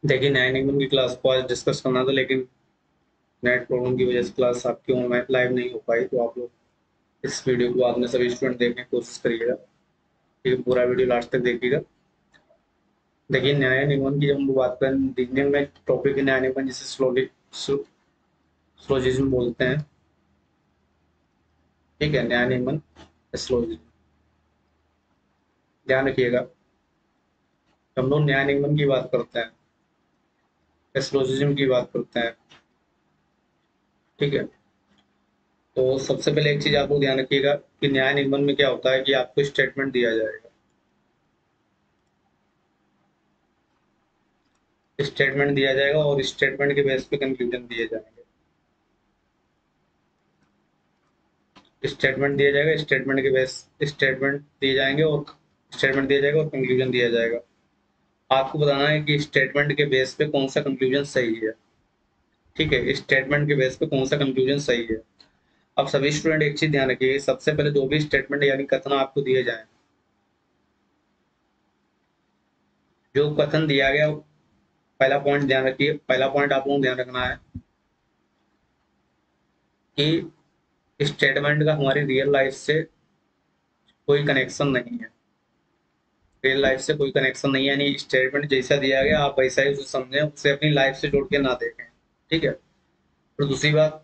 देखिए 9 की क्लास को आज डिस्कस करना था, लेकिन नेट प्रॉब्लम की वजह से क्लास आपकी ऑनलाइन लाइव नहीं हो पाई। तो आप लोग इस वीडियो को बाद में सभी स्टूडेंट देखने की कोशिश करिएगा। ठीक है, पूरा वीडियो लास्ट तक देखिएगा। देखिए न्याय निगमन की जब हम लोग बात करें, रीजनिंग में टॉपिक है न्याय निगमन, जिसे स्लोजिज्म बोलते हैं। ठीक है, न्याय निगमन स्लोजिज्म, ध्यान रखिएगा। जब हम लोग न्याय निगमन की बात करते हैं, स्लोजिज्म की बात करते हैं, ठीक है, तो सबसे पहले एक चीज आप लोग ध्यान रखिएगा कि न्याय निगमन में क्या होता है कि आपको स्टेटमेंट दिया जाएगा। स्टेटमेंट दिया जाएगा और स्टेटमेंट के बेस पे कंक्लूजन दिए जाएंगे। स्टेटमेंट दिया जाएगा, स्टेटमेंट के बेस स्टेटमेंट दिए जाएंगे और स्टेटमेंट दिया जाएगा और कंक्लूजन दिया जाएगा। आपको बताना है कि स्टेटमेंट के बेस पे कौन सा कंक्लूजन सही है। ठीक है, स्टेटमेंट के बेस पे कौन सा कंक्लूजन सही है। अब सभी स्टूडेंट एक चीज ध्यान रखिए, सबसे पहले जो भी स्टेटमेंट यानी कथन आपको दिए जाए, जो कथन दिया गया, पहला पॉइंट ध्यान रखिए, पहला पॉइंट आप लोगों को ध्यान रखना है कि स्टेटमेंट का हमारी रियल लाइफ से कोई कनेक्शन नहीं है। रियल लाइफ से कोई कनेक्शन नहीं है, यानी स्टेटमेंट जैसा दिया गया आप वैसा ही उसे समझें, उसे अपनी लाइफ से जोड़ के ना देखें। ठीक है। और दूसरी बात,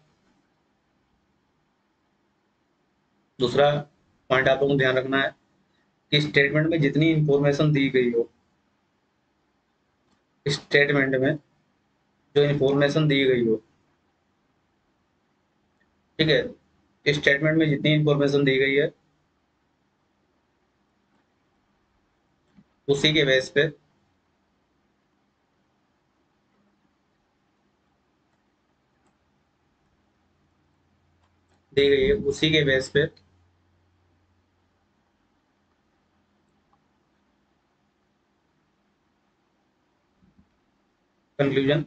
दूसरा पॉइंट आप लोगों को ध्यान रखना है कि स्टेटमेंट में जितनी इंफॉर्मेशन दी गई हो, स्टेटमेंट में जो इंफॉर्मेशन दी गई हो, ठीक है, स्टेटमेंट में जितनी इंफॉर्मेशन दी गई है उसी के बेस पे दी गई है, उसी के बेस पे कंक्लूजन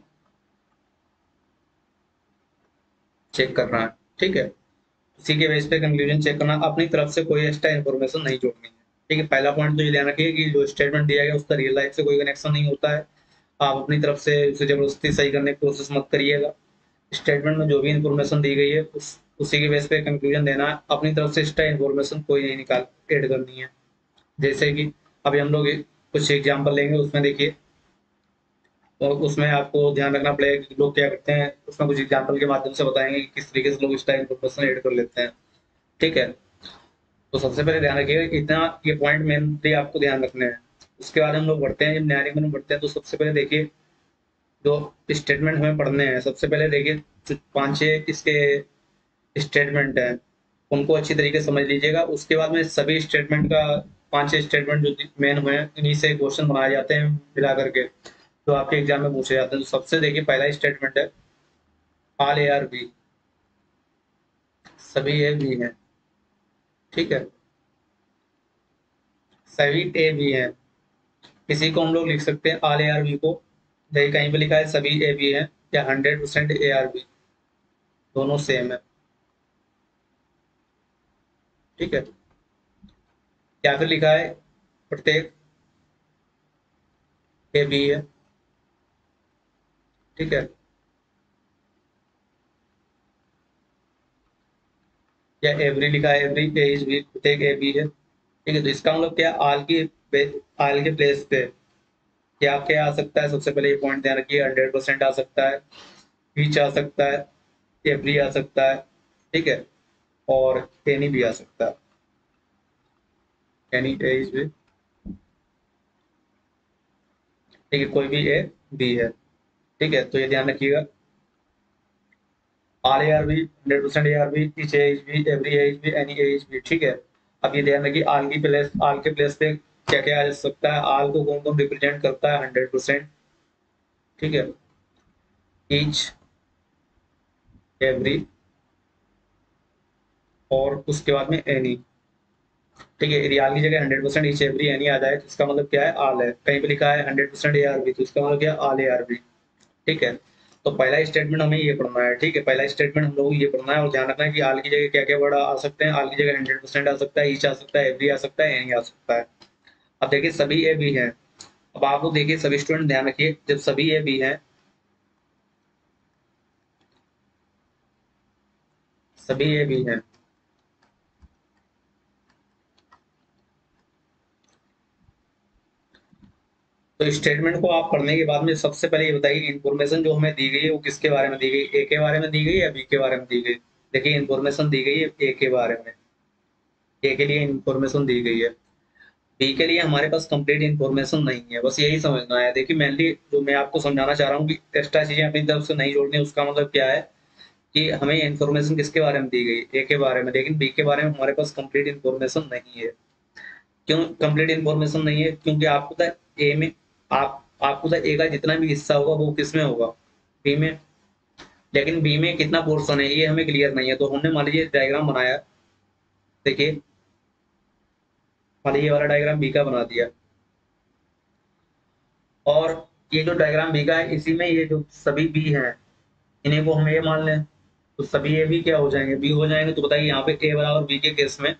चेक करना है। ठीक है, उसी के बेस पे कंक्लूजन चेक करना, अपनी तरफ से कोई एक्स्ट्रा इन्फॉर्मेशन नहीं जोड़नी है। ठीक है, पहला पॉइंट तो ये ध्यान रखिए कि जो स्टेटमेंट दिया गया उसका रियल लाइफ से कोई कनेक्शन नहीं होता है। आप अपनी तरफ से उसे जबरदस्ती सही करने की कोशिश मत करिएगा। स्टेटमेंट में जो भी इंफॉर्मेशन दी गई है उसी के बेस पे कंक्लूजन देना है। अपनी तरफ से एक्स्ट्रा इन्फॉर्मेशन कोई नहीं निकाल ऐड करनी है। जैसे कि अभी हम लोग कुछ एग्जाम्पल लेंगे, उसमें देखिए, और उसमें आपको ध्यान रखना पड़ेगा कि लोग क्या करते हैं। उसमें कुछ एग्जाम्पल के माध्यम से बताएंगे कि किस तरीके से लोग एक्स्ट्रा इन्फॉर्मेशन ऐड कर लेते हैं। ठीक है, तो सबसे पहले ध्यान रखिएगा कि इतना ये पॉइंट मेनली आपको ध्यान रखने हैं। उसके बाद हम लोग बढ़ते हैं, जब न्याय निगमन में बढ़ते हैं तो सबसे पहले देखिए जो स्टेटमेंट हमें पढ़ने हैं, सबसे पहले देखिए जो 5-6 इसके स्टेटमेंट है उनको अच्छी तरीके से समझ लीजिएगा। उसके बाद में सभी स्टेटमेंट का 5-6 स्टेटमेंट जो मेन हुए हैं इन्हीं से क्वेश्चन बनाए जाते हैं मिला करके, जो आपके एग्जाम में पूछे जाते हैं। तो सबसे देखिए पहला स्टेटमेंट है ऑल ए आर बी, सभी ए बी हैं। ठीक है, सभी ए बी हैं। इसी को हम लोग लिख सकते हैं ऑल ए आर बी को, देखिए कहीं पे लिखा है सभी ए बी हैं या 100% ए आर बी, दोनों सेम है। ठीक है, या फिर लिखा है प्रत्येक ए बी है। ठीक है, या एवरी लिखा है एवरी ए इज बी, प्रत्येक ए बी है। ठीक है, तो इसका मतलब क्या, आल के प्लेस पे क्या क्या आ सकता है। सबसे पहले ये पॉइंट ध्यान रखिए, 100% आ सकता है, ईच आ सकता है, एवरी आ सकता है। ठीक है, और एनी भी आ सकता है, एनी ए इज बी। ठीक है, कोई भी ए बी है। ठीक है, तो ये ध्यान रखिएगा, are A are B, 100% A are B, each A is B, every A is B, any A is B. ठीक है, अब ये ध्यान रखिए आल के प्लेस पे क्या क्या आ सकता है, आल को कौन कौन रिप्रेजेंट करता है, 100%। ठीक है, ईच, एवरी, और उसके बाद में एनी। ठीक है, यदि आल की जगह 100% ईच एवरी एनी आ जाए तो इसका मतलब क्या है, आल है। कहीं पे लिखा है 100% ए आर बी, तो इसका मतलब क्या, आल ए आर बी। ठीक है, तो पहला स्टेटमेंट हमें ये पढ़ना है। ठीक है, पहला स्टेटमेंट हम लोग ये पढ़ना है और ध्यान रखना है कि आल की जगह क्या क्या वर्ड आ सकते हैं। आल की जगह 100% आ सकता है, ईच आ सकता है, एवरी आ सकता है, एनी आ सकता है। अब देखिए सभी ए बी हैं, अब आप लोग देखिए, सभी स्टूडेंट ध्यान रखिए, जब सभी ए बी हैं, सभी ए बी हैं, तो स्टेटमेंट को आप पढ़ने के बाद में सबसे पहले ये बताइए, इन्फॉर्मेशन जो हमें दी गई है वो किसके बारे में दी गई, ए के बारे में दी गई या बी के बारे में दी गई। देखिए, इन्फॉर्मेशन दी गई है ए के बारे में, ए के लिए इन्फॉर्मेशन दी गई है। बी के लिए हमारे पास कंप्लीट इन्फॉर्मेशन नहीं है, बस यही समझना है। देखिए, मेनली जो मैं आपको समझाना चाह रहा हूँ कि एक्स्ट्रा चीजें अपनी तरफ से नहीं जोड़नी, उसका मतलब क्या है कि हमें इन्फॉर्मेशन किसके बारे में दी गई, ए के बारे में, लेकिन बी के बारे में हमारे पास कंप्लीट इन्फॉर्मेशन नहीं है। क्यों कंप्लीट इन्फॉर्मेशन नहीं है? क्योंकि आपको पता है ए में, आपको पता है ए का जितना भी हिस्सा होगा वो किस में होगा, बी में। लेकिन बी में कितना पोर्शन है ये हमें क्लियर नहीं है, तो हमने मान लीजिए डायग्राम बनाया, देखिए मान लीजिए ये वाला डायग्राम बी का बना दिया, और ये जो डायग्राम बी का है, इसी में ये जो सभी बी हैं, इन्हीं को हम ए मान लें, तो सभी ए भी क्या हो जाएंगे, बी हो जाएंगे। तो बताइए यहाँ पे ए बराबर बी के केस में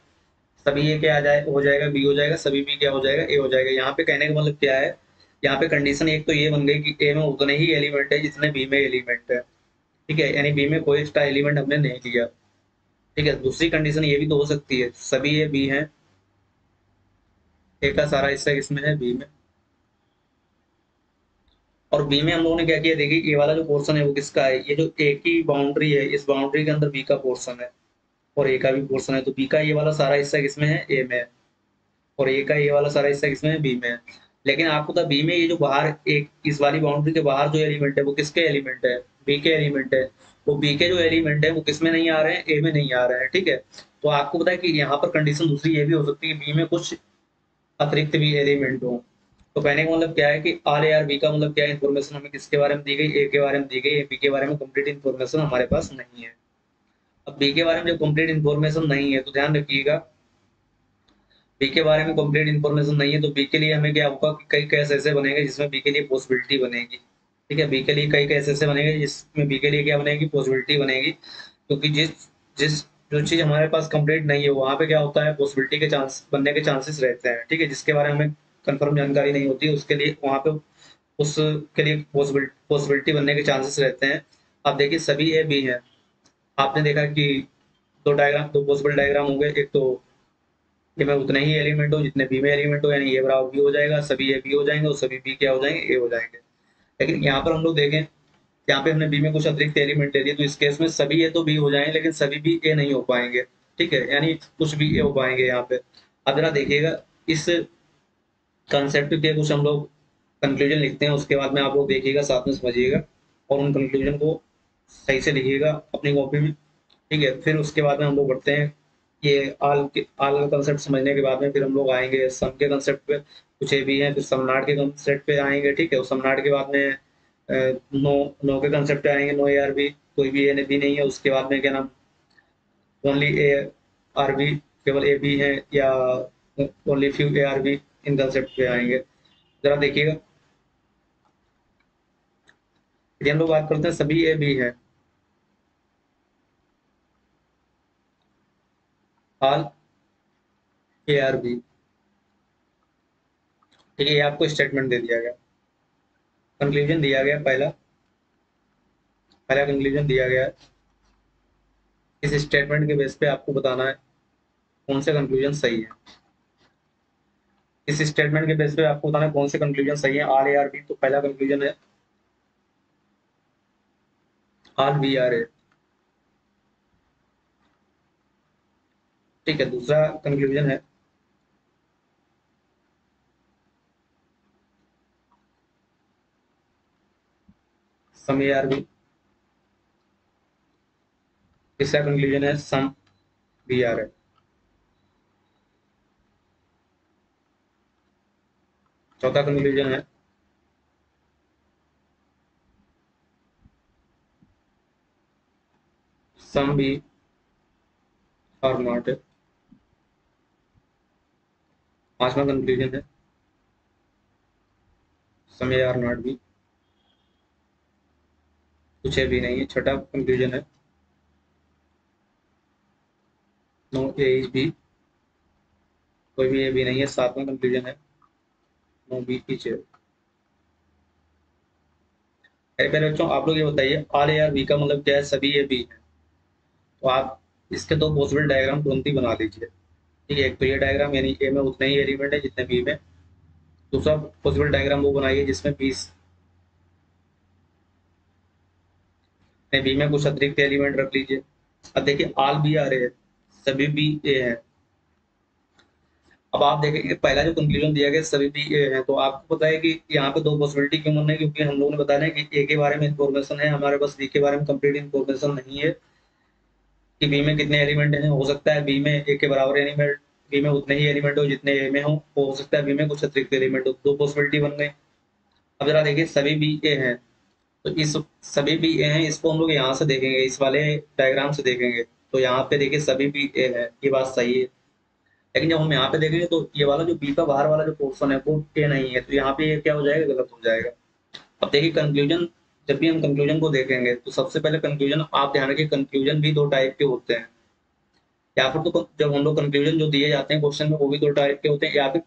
सभी ए क्या आ जाए, हो जाएगा बी हो जाएगा, सभी बी क्या हो जाएगा, ए हो जाएगा। यहाँ पे कहने का मतलब क्या है, यहाँ पे कंडीशन एक तो ये बन गई कि ए में उतने ही एलिमेंट है जितने बी में एलिमेंट है, ठीक है, यानी बी में कोई एक्स्ट्रा एलिमेंट हमने नहीं लिया, ठीक है। दूसरी कंडीशन ये भी तो हो सकती है, सभी ए बी है, ए का सारा हिस्सा इसमें है बी में, और बी में हम लोगों ने क्या किया, देखिए ये वाला जो पोर्शन है वो किसका है, ये जो ए की बाउंड्री है, इस बाउंड्री के अंदर बी का पोर्शन है, और ए का भी पोर्शन है, तो बी का ये वाला सारा हिस्सा किसमें है, ए में है, और ए का ये वाला सारा हिस्सा किसमें है, बी में है। लेकिन आपको पता बी में ये जो बाहर एक इस वाली बाउंड्री के बाहर जो एलिमेंट है वो किसके एलिमेंट है, बी के एलिमेंट है। वो बी के जो एलिमेंट है वो किसमें नहीं आ रहे हैं, ए में नहीं आ रहे हैं, ठीक है। तो आपको पता है कि यहाँ पर कंडीशन दूसरी ये भी हो सकती है, बी में कुछ अतिरिक्त भी एलिमेंट हो। तो कहने का मतलब क्या है कि आर ए आर बी का मतलब क्या है, इन्फॉर्मेशन हमें किसके बारे में दी गई, ए के बारे में दी गई, बी के बारे में कंप्लीट इन्फॉर्मेशन हमारे पास नहीं है। अब बी के बारे में जब कंप्लीट इन्फॉर्मेशन नहीं है तो ध्यान रखिएगा, बी के बारे में कंप्लीट इन्फॉर्मेशन नहीं है, तो बी के लिए हमें क्या होगा कि कई केस ऐसे बनेंगे जिसमें बी के लिए पॉसिबिलिटी बनेगी, ठीक है। बी के लिए कई केस ऐसे बनेंगे जिसमें बी के लिए क्या बनेगी, पॉसिबिलिटी बनेगी, क्योंकि जिस जिस जो चीज हमारे पास कंप्लीट नहीं है वहां पे क्या होता है, पॉसिबिलिटी के चांस बनने के चांसेस रहते हैं, ठीक है। जिसके बारे में हमें कंफर्म जानकारी नहीं होती है उसके लिए वहां पे उसके लिए पॉसिबिलिटी बनने के चांसेस रहते हैं। आप देखिए सभी ए बी है, आपने देखा कि दो पॉसिबल डायग्राम होंगे, एक तो ए में उतने ही एलिमेंट हो जितने बी में एलिमेंट हो, यानी ए बराबर बी हो जाएगा, सभी ए बी हो जाएंगे और सभी बी क्या हो जाएंगे, ए हो जाएंगे। लेकिन यहाँ पर हम लोग देखें, यहाँ पे हमने बी में कुछ अतिरिक्त एलिमेंट ले लिए, तो इस केस में सभी ए तो बी हो जाएंगे लेकिन सभी बी ए नहीं हो पाएंगे, ठीक है, यानी कुछ भी ए हो पाएंगे यहाँ पे। अब जरा देखिएगा, इस कंसेप्ट के कुछ हम लोग कंक्लूजन लिखते हैं, उसके बाद में आप लोग देखिएगा, साथ में समझिएगा और उन कंक्लूजन को सही से लिखिएगा अपनी कॉपी में, ठीक है। फिर उसके बाद में हम लोग बढ़ते हैं, ये आल का कंसेप्ट समझने के बाद में फिर हम लोग आएंगे सम के कंसेप्ट पे, कुछ ए भी हैं, फिर समनाट के कंसेप्ट पे आएंगे, ठीक है। और समनाट के बाद में नो नो के कंसेप्ट पे आएंगे, नो ए आर बी, कोई भी ए भी नहीं है, उसके बाद में क्या नाम, ओनली ए आर बी, केवल ए बी है, या only few A are B, इन कंसेप्ट पे आएंगे। जरा देखिएगा, फिर हम लोग बात करते हैं सभी ए बी है, ऑल ए आर बी, ठीक है। ये आपको स्टेटमेंट दे दिया गया, कंक्लूजन दिया गया, पहला पहला कंक्लूजन दिया गया है। इस स्टेटमेंट के बेस पे आपको बताना है कौन से कंक्लूजन सही है, इस स्टेटमेंट के बेस पे आपको बताना है कौन से कंक्लूजन सही है। आर ए आर बी, तो पहला कंक्लूजन है आर बी आर ए, ठीक है। दूसरा कंक्लूजन है सम ए आर बी, तीसरा कंक्लूजन है सम बी आर ए, चौथा कंक्लूजन है सम बी और नॉट ए, पांचवा कंक्लूजन है some A are not B, कुछ ए भी नहीं है। छठा कंक्लूजन है नो ए इज बी, कोई भी ए भी नहीं है। सातवां कंक्लूजन है नो बी इज ए। मेरे प्यारे बच्चों, आप लोग ये बताइए ऑल ए आर बी का मतलब क्या है? सभी ए बी है। तो आप इसके दो पॉसिबल डायग्राम तुरंत ही बना लीजिए। ठीक है, एक तो ये डायग्राम यानी ए में उतने ही एलिमेंट है जितने बी में। दूसरा पॉसिबल डायग्राम वो बनाइए जिसमें बी में कुछ अतिरिक्त एलिमेंट रख लीजिए। अब देखिए ऑल बी आ रहे हैं, सभी बी ए हैं। अब आप देखेंगे पहला जो कंक्लूजन दिया गया सभी बी ए है, तो आपको पता है कि यहाँ पे दो पॉसिबिलिटी क्यों बन रही है? क्योंकि हम लोगों ने बताया कि ए के बारे में इंफॉर्मेशन है, हमारे पास बी के बारे में कंप्लीट इंफॉर्मेशन नहीं है कि बी में कितने एलिमेंट हैं। हो सकता है बी में ए के बराबर एलिमेंट, बी में उतने ही एलिमेंट हो जितने ए में हो सकता है बी में कुछ अतिरिक्त एलिमेंट हो। दो पॉसिबिलिटी बन गई। अब जरा देखिए सभी बी ए हैं, तो इस सभी बी ए हैं इसको हम लोग यहाँ से देखेंगे, इस वाले डायग्राम से देखेंगे। तो यहाँ पे देखिए सभी बी ए है, ये बात सही है। लेकिन जब हम यहाँ पे देखेंगे तो ये वाला जो बी का बाहर वाला जो पोर्शन है वो ए नहीं है, तो यहाँ पे ये क्या हो जाएगा? गलत हो जाएगा। अब देखिए कंक्लूजन, जब भी हम कंक्लूजन को देखेंगे तो सबसे पहले कंक्लूजन आप ध्यान रखिए, कंक्लूजन भी दो टाइप के होते हैं। या फिर तो जब हम लोग कंक्लूजन जो दिए जाते हैं क्वेश्चन में वो भी दो टाइप के होते हैं, या फिर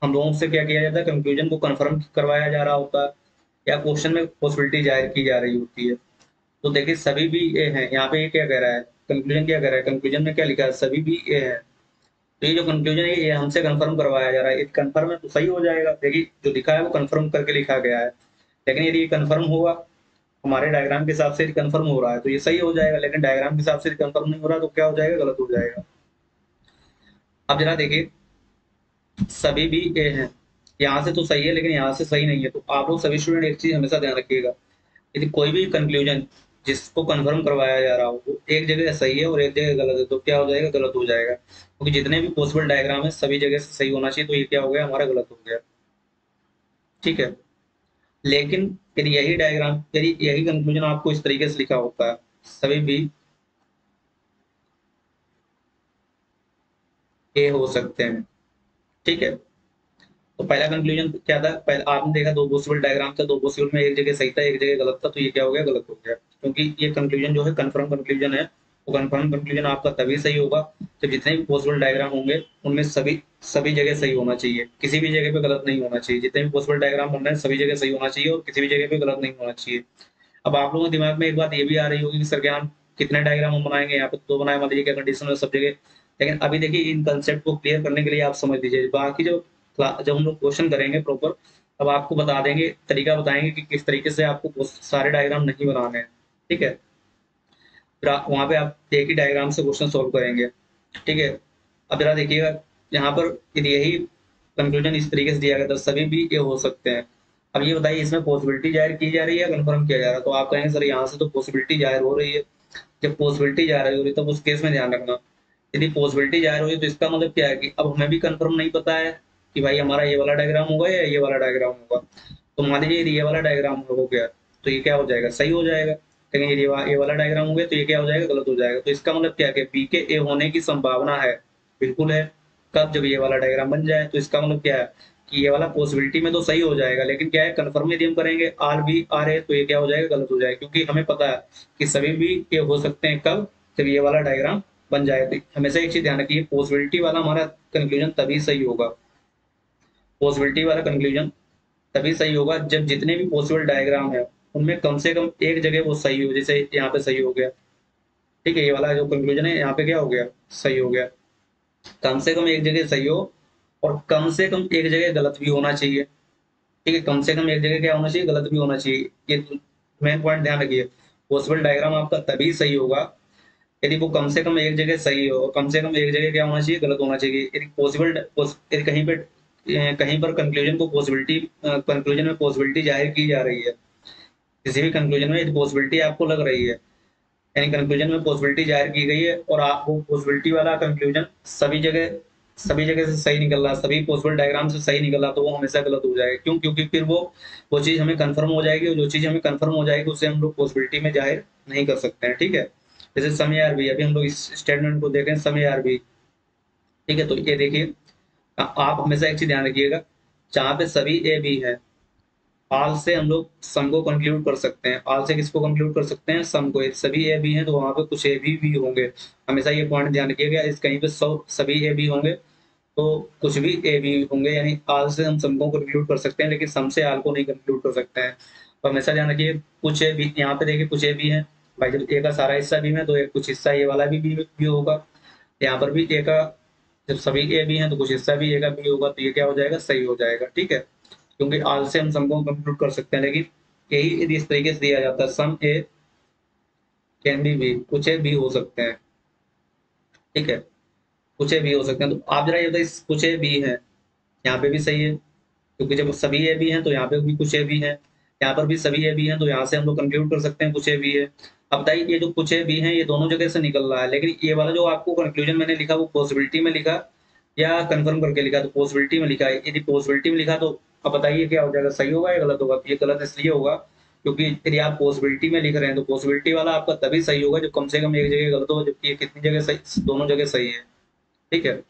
हम लोगों से क्या किया जाता है, कंक्लूजन को कंफर्म करवाया जा रहा होता है या क्वेश्चन में पॉसिबिलिटी जाहिर की जा रही होती है। तो देखिए सभी भी ए हैं, यहाँ पे ये क्या कह रहा है? कंक्लूजन क्या कह रहा है? कंक्लूजन में क्या लिखा है? सभी भी ए है। तो ये जो कंक्लूजन है ये हमसे कंफर्म करवाया जा रहा है, ये कंफर्म है तो सही हो जाएगा। देखिए जो लिखा है वो कंफर्म करके लिखा गया है। लेकिन यदि ये कंफर्म होगा, हमारे डायग्राम के हिसाब से कंफर्म हो रहा है तो ये सही हो जाएगा, लेकिन डायग्राम के हिसाब से कंफर्म नहीं हो रहा तो क्या हो जाएगा? गलत हो जाएगा। अब जरा देखिए सभी भी ए हैं, यहाँ से तो सही है लेकिन यहाँ से सही नहीं है। तो आप लोग सभी स्टूडेंट एक चीज हमेशा ध्यान रखिएगा, यदि कोई भी कंक्लूजन जिसको कंफर्म करवाया जा रहा हो वो एक जगह सही है और एक जगह गलत है तो क्या हो जाएगा? गलत हो जाएगा। क्योंकि जितने भी पॉसिबल डायग्राम है सभी जगह से सही होना चाहिए, तो ये क्या हो गया? हमारा गलत हो गया। ठीक है, लेकिन यदि यही डायग्राम, यदि यही कंक्लूजन आपको इस तरीके से लिखा होता है, सभी भी ए हो सकते हैं। ठीक है, तो पहला कंक्लूजन क्या था? पहले आपने देखा दो पॉसिबल डायग्राम था, दो पॉसिबल में एक जगह सही था एक जगह गलत था, तो ये क्या हो गया? गलत हो गया। क्योंकि ये कंक्लूजन जो है कंफर्म कंक्लूजन है। वो कंफर्म कंक्लूजन आपका तभी सही होगा जब जितने भी पॉसिबल डायग्राम होंगे उनमें सभी सभी जगह सही होना चाहिए, किसी भी जगह पे गलत नहीं होना चाहिए। जितने भी पॉसिबल डायग्राम बन रहे हैं सभी जगह सही होना चाहिए और किसी भी जगह पे गलत नहीं होना चाहिए। अब आप लोगों के दिमाग में एक बात ये भी आ रही होगी कि सर क्या हम कितने डायग्राम हम बनाएंगे? यहाँ पे दो बनाए, मान लीजिए क्या कंडीशन है सब जगह। लेकिन अभी देखिए इन कंसेप्ट को क्लियर करने के लिए आप समझ लीजिए, बाकी जो जब हम लोग क्वेश्चन करेंगे प्रॉपर, अब आपको बता देंगे, तरीका बताएंगे कि किस तरीके से आपको सारे डायग्राम नहीं बनाने हैं। ठीक है, फिर वहां पे आप एक ही डायग्राम से क्वेश्चन सोल्व करेंगे। ठीक है, अब जरा देखिएगा यहाँ पर यदि यही कंक्लूजन इस तरीके से दिया गया था सभी भी ये हो सकते हैं। अब ये बताइए इसमें पॉसिबिलिटी जाहिर की जा रही है या कंफर्म किया जा रहा है? तो आप कहेंगे सर यहाँ से तो पॉसिबिलिटी जाहिर हो रही है। जब पॉसिबिलिटी जाहिर हो रही है तब उस केस में ध्यान रखना, यदि पॉसिबिलिटी जाहिर हो रही है तो इसका मतलब क्या है कि अब हमें भी कंफर्म नहीं पता है कि भाई हमारा ये वाला डायग्राम होगा या ये वाला डायग्राम होगा। तो मान लीजिए यदि ये वाला डायग्राम हो गया तो ये क्या हो जाएगा? सही हो जाएगा। लेकिन यदि ये वाला डायग्राम हो गया तो ये क्या हो जाएगा? गलत हो जाएगा। तो इसका मतलब क्या है कि बी के ए होने की संभावना है, बिल्कुल है। कब? जब ये वाला डायग्राम बन जाए। तो इसका मतलब क्या है कि ये वाला पॉसिबिलिटी में तो सही हो जाएगा, लेकिन क्या है कंफर्म यदि हम करेंगे आर बी आर ए तो ये क्या हो जाएगा? गलत हो जाएगा। क्योंकि हमें पता है कि सभी भी ये हो सकते हैं कब? जब ये वाला डायग्राम बन जाए। तो हमेशा एक चीज ध्यान रखिए, पॉसिबिलिटी वाला हमारा कंक्लूजन तभी सही होगा, पॉसिबिलिटी वाला कंक्लूजन तभी सही होगा जब जितने भी पॉसिबल डायग्राम है उनमें कम से कम एक जगह वो सही हो। जैसे यहाँ पे सही हो गया। ठीक है, ये वाला जो कंक्लूजन है यहाँ पे क्या हो गया? सही हो गया। कम से कम एक जगह सही हो और कम से कम एक जगह गलत भी होना चाहिए। ठीक है, कम से कम एक जगह क्या होना चाहिए? गलत भी होना चाहिए। ये मेन पॉइंट ध्यान रखिए, पॉसिबल डायग्राम आपका तभी सही होगा यदि वो कम से कम एक जगह सही हो और कम से कम एक जगह क्या होना चाहिए? गलत होना चाहिए। यदि पॉसिबल यदि कहीं पर कंक्लूजन को पॉसिबिलिटी कंक्लूजन में पॉसिबिलिटी जाहिर की जा रही है, किसी भी कंक्लूजन में यदि पॉसिबिलिटी आपको लग रही है, यानी कंक्लूजन में पॉसिबिलिटी जाहिर की गई है और आप वो पॉसिबिलिटी वाला कंक्लूजन सभी जगह से सही निकल रहा, सभी पॉसिबल डायग्राम से सही निकल रहा, तो वो हमेशा गलत हो जाएगा। क्यों? क्योंकि फिर वो चीज हमें कंफर्म हो जाएगी और जो चीज हमें कंफर्म हो जाएगी उसे हम लोग पॉसिबिलिटी में जाहिर नहीं कर सकते हैं। ठीक है, जैसे समय आर बी, अभी हम लोग इस स्टेटमेंट को देखें समय आर बी। ठीक है, तो ये देखिए आप हमेशा एक चीज ध्यान रखिएगा, जहां पे सभी ए बी है, ऑल से हम लोग सम को कंक्लूड कर सकते हैं। ऑल से किसको कंक्लूड कर सकते हैं? सम को। यदि सभी ए बी हैं तो वहां पे कुछ ए बी भी होंगे। हमेशा ये पॉइंट ध्यान रखिएगा, इस कहीं पे सभी ए बी होंगे तो कुछ भी ए बी होंगे, यानी ऑल से हम सम को कंक्लूड कर सकते हैं लेकिन सम से ऑल को नहीं कंक्लूड कर सकते हैं। तो हमेशा ध्यान रखिए कुछ ए भी, यहाँ पे देखिए कुछ ए भी है भाई, जब ए का सारा हिस्सा बी में तो एक कुछ हिस्सा ये वाला भी होगा। यहाँ पर भी ए का, जब सभी ए भी हैं तो कुछ हिस्सा भी ए का बी होगा, तो ये क्या हो जाएगा, सही हो जाएगा। ठीक है, क्योंकि आल से हम सम को कंप्यूट कर सकते हैं, लेकिन यही यदि इस तरीके से दिया जाता है some A can be B, कुछ ए भी हो सकते हैं। ठीक है, कुछ ए भी हो सकते हैं। तो आप जरा ये बताइए कुछ ए भी है, यहाँ पे भी सही है, क्योंकि जब सभी ए भी हैं तो यहाँ पे भी कुछ ए भी है, यहाँ पर भी सभी ए भी हैं, तो यहाँ से हम लोग कंप्यूट कर सकते हैं कुछ ए भी है। अब बताइए ये जो कुछ ए भी है ये दोनों जगह से निकल रहा है, लेकिन ये वाला जो आपको कंक्लूजन मैंने लिखा वो पॉसिबिलिटी में लिखा या कंफर्म करके लिखा, तो पॉसिबिलिटी में लिखा है। यदि पॉसिबिलिटी में लिखा तो अब बताइए क्या हो जाएगा, सही होगा या गलत होगा। तो ये गलत इसलिए होगा क्योंकि यदि आप पॉसिबिलिटी में लिख रहे हैं तो पॉसिबिलिटी वाला आपका तभी सही होगा जब कम से कम एक जगह गलत हो, जबकि ये कितनी जगह सही, दोनों जगह सही है। ठीक है,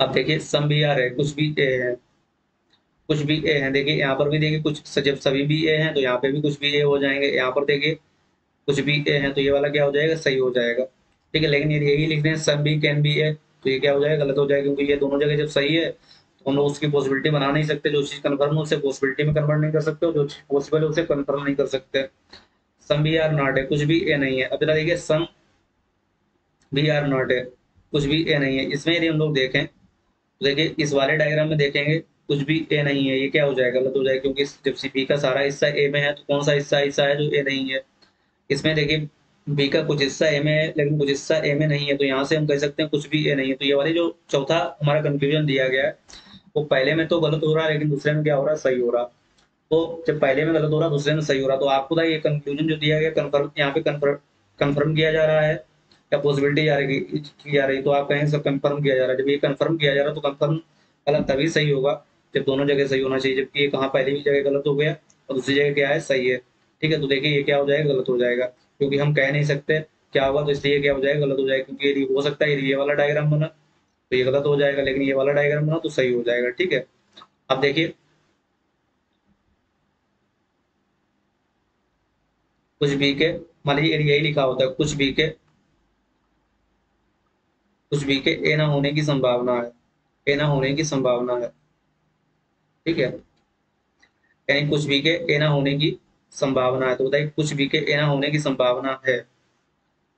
अब देखिए सम भी आ रहे हैं, कुछ भी ए है, कुछ भी ए है। देखिए यहाँ पर भी देखिए कुछ, जब सभी भी ए हैं तो यहाँ पे भी कुछ भी ए हो जाएंगे। यहाँ पर देखिए कुछ भी ए है तो ये वाला क्या हो जाएगा, सही हो जाएगा। ठीक है, लेकिन यदि यही लिख रहे हैं सब भी कैन भी ए, तो ये क्या हो जाएगा, गलत हो जाएगा, क्योंकि ये दोनों जगह जब सही है तो हम लोग उसकी पॉसिबिलिटी बना नहीं सकते। जो चीज कन्फर्म है उसे पॉसिबिलिटी में कन्वर्ट नहीं कर सकते, और जो चीज पॉसिबल है उसे कन्फर्म नहीं कर सकते। सम भी आर नॉट है, कुछ भी ए नहीं है। अब जरा देखिए सम भी आर नॉट है, कुछ भी ए नहीं है। इसमें यदि हम लोग देखें तो देखिए इस वाले डायग्राम में देखेंगे कुछ भी ए नहीं है, ये क्या हो जाएगा, गलत हो जाएगा, क्योंकि जब सी बी का सारा हिस्सा ए में है तो कौन सा हिस्सा ऐसा है जो ए नहीं है। इसमें देखिए बी का कुछ हिस्सा ए में है लेकिन कुछ हिस्सा ए में नहीं है, तो यहाँ से हम कह सकते हैं कुछ भी ए नहीं है। तो ये वाली जो चौथा हमारा कंफ्यूजन दिया गया है वो पहले में तो गलत हो रहा है, लेकिन दूसरे में क्या हो रहा है, सही हो रहा। तो जब पहले में गलत हो रहा दूसरे में सही हो रहा, तो आपको था ये कंक्लूजन जो दिया गया कंफर्म, यहाँ पे कंफर्म किया जा रहा है या पॉसिबिलिटी जा रही की जा रही, तो आप कहेंगे सब कंफर्म किया जा रहा है। जब ये कंफर्म किया जा रहा है तो कंफर्म गलत तभी सही होगा जब दोनों जगह सही होना चाहिए, जबकि ये कहाँ पहली भी जगह गलत हो गया और दूसरी जगह क्या है, सही है। ठीक है, तो देखिए ये क्या हो जाएगा, गलत हो जाएगा, क्योंकि हम कह नहीं सकते क्या होगा, तो इसलिए क्या हो जाएगा, गलत हो जाएगा। क्योंकि यदि हो सकता है यदि ये वाला डायग्राम बना तो ये गलत हो जाएगा, लेकिन ये वाला डायग्राम बना तो सही हो जाएगा। ठीक है, अब देखिए कुछ भी के, मान लीजिए यही लिखा होता है कुछ भी के ए ना होने की संभावना है, ए ना होने की संभावना है। ठीक है, यानी कुछ भी के ए ना होने की संभावना है, तो बताइए कुछ भी के ए ना होने की संभावना है।